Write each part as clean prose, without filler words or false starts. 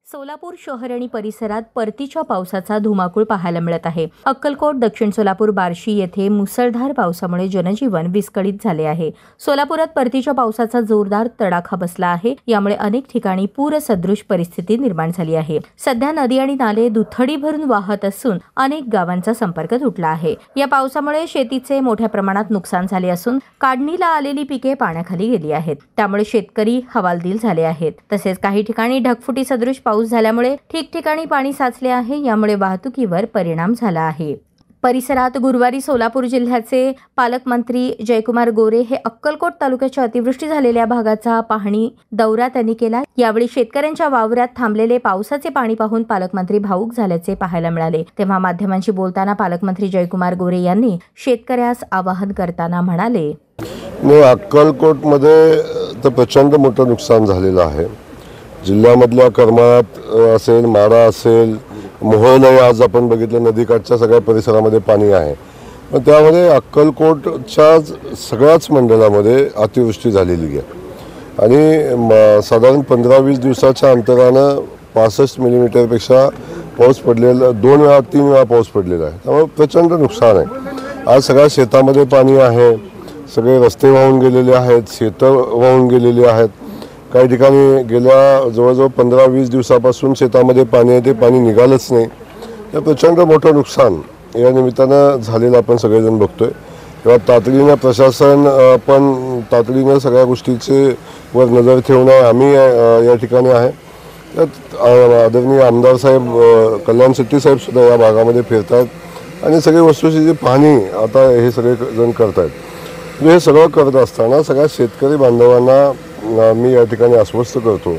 सोलापूर शहर आणि परिसरात परतीच्या पावसाचा धुमाकूळ पाहायला मिळत आहे। अक्कलकोट, दक्षिण सोलापूर, बार्शी येथे मुसळधार पावसामुळे जनजीवन विस्कळीत झाले आहे। सोलापुरात परतीच्या पावसाचा जोरदार तडाखा बसला आहे। यामुळे अनेक ठिकाणी पूरसदृश परिस्थिती निर्माण झाली आहे। सध्या नदी आणि नाले दुथडी भरून वाहत असून अनेक गावांचा संपर्क तुटला आहे। या पावसामुळे शेतीचे मोठ्या प्रमाणात नुकसान झाले असून काढणीला आलेली पिके पाण्याखाली गेली आहेत। त्यामुळे शेतकरी हवालदिल झाले आहेत। तसेच काही ठिकाणी ढगफुटी सदृश पाऊस झाल्यामुळे ठिकठिकाणी पाणी साचले आहे। यामुळे वाहतुकीवर परिणाम झाला आहे। परिसरात गुरुवारी सोलापूर जिल्ह्याचे पालकमंत्री जयकुमार गोरे हे अक्कलकोट तालुक्याच्या अतिवृष्टी झालेल्या भागाचा पाहणी दौरा त्यांनी केला। यावेळी शेतकऱ्यांच्या वावरात थांबलेले पावसाचे पाणी पाहून पालकमंत्री भावूक झाल्याचे पाहायला मिळाले। तेव्हा माध्यमांशी बोलताना पालकमंत्री जयकुमार गोरे यांनी शेतकऱ्यास आवाहन करताना म्हणाले, अक्कलकोटमध्ये तर प्रचंड मोठं नुकसान झालेलं आहे। जिल्ह्यामधल्या करमाळ्यात असेल, माडा असेल, मोहोळलाही आज आपण बघितलं नदीकाठच्या सगळ्या परिसरामध्ये पाणी आहे। पण त्यामध्ये अक्कलकोटच्या सगळ्याच मंडळामध्ये अतिवृष्टी झालेली आहे आणि साधारण 15-20 दिवसाच्या अंतरानं 65 मिलीमीटरपेक्षा पाऊस पडलेला, 2 वेळा 3 वेळा पाऊस पडलेला आहे। त्यामुळे प्रचंड नुकसान आहे। आज सगळ्या शेतामध्ये पाणी आहे, सगळे रस्ते वाहून गेलेले आहेत, शेतं वाहून गेलेली आहेत। काही ठिकाणी गेल्या जवळजवळ 15-20 दिवसापासून शेतामध्ये पाणी आहे, ते पाणी निघालंच नाही। हे प्रचंड मोठं नुकसान या निमित्तानं झालेलं आपण सगळेजण बघतोय। तेव्हा तातडीनं प्रशासन पण तातडीनं सगळ्या गोष्टीचे वर नजर ठेवणं आम्ही या ठिकाणी आहे। त्यात आदरणीय आमदार साहेब कल्याण शेट्टी साहेब सुद्धा या भागामध्ये फिरतात आणि सगळी वस्तुस्थितीची पाहणी आता हे सगळे जण करतात। हे सगळं करत असताना सगळ्या शेतकरी बांधवांना मी या ठिकाणी आश्वस्त करतो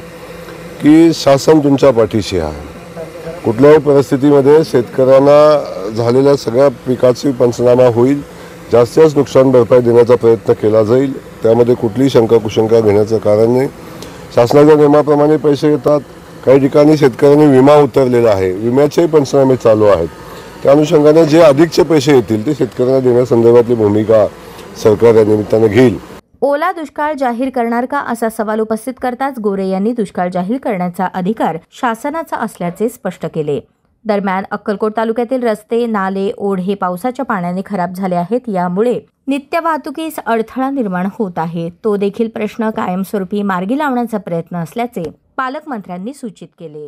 की शासन तुमच्या पाठीशी आहे। कुठल्याही परिस्थितीमध्ये शेतकऱ्यांना झालेल्या सगळ्या पिकाची पंचनामा होईल, जास्तीत नुकसान भरपाई देण्याचा प्रयत्न केला जाईल। त्यामध्ये कुठलीही शंका कुशंका घेण्याचं कारण नाही। शासनाच्या नियमाप्रमाणे पैसे येतात। काही ठिकाणी शेतकऱ्यांनी विमा उतरलेला आहे, विम्याचेही पंचनामे चालू आहेत। त्या अनुषंगाने जे अधिकचे पैसे येतील ते शेतकऱ्यांना देण्यासंदर्भातली भूमिका सरकार या निमित्तानं घेईल। ओला दुष्काळ जाहीर करणार का असा सवाल उपस्थित करताच गोरे यांनी दुष्काळ जाहीर करण्याचा अधिकार शासनाचा असल्याचे स्पष्ट केले। दरम्यान अक्कलकोट तालुक्यातील रस्ते, नाले, ओढे पावसाच्या पाण्याने खराब झाले आहेत। यामुळे नित्य वाहतुकीस अडथळा निर्माण होत आहे। तो देखील प्रश्न कायमस्वरूपी मार्गी लावण्याचा प्रयत्न असल्याचे पालकमंत्र्यांनी सूचित केले।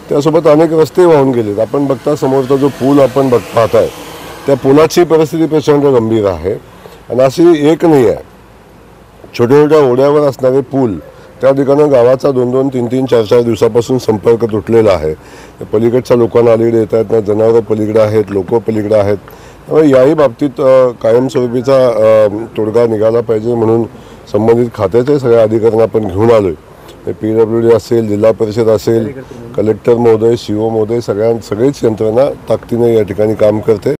त्यासोबत अनेक रस्ते वाहून गेलेत। आपण बघता समोरचा जो पूल आपण पाहताय त्या पुलाची परिस्थिती प्रचंड गंभीर आहे आणि अशी एक नाही आहे। छोट्या छोट्या ओढ्यावर असणारे पूल त्या ठिकाणी गावाचा 2-2, 3-3, 4-4 दिवसापासून संपर्क तुटलेला आहे। पलीकडच्या लोकांना अलीकडे येत आहेत ना, जनावरं पलीकडे आहेत, लोक पलीकडे आहेत। त्यामुळे याही बाबतीत कायमस्वरूपीचा तोडगा निघाला पाहिजे म्हणून संबंधित खात्याचे सगळ्या अधिकाऱ्यांना आपण घेऊन आलोय। PWD असेल, जिल्हा परिषद असेल, कलेक्टर महोदय, CO महोदय, सगळीच यंत्रणा ताकदीने या ठिकाणी काम करते।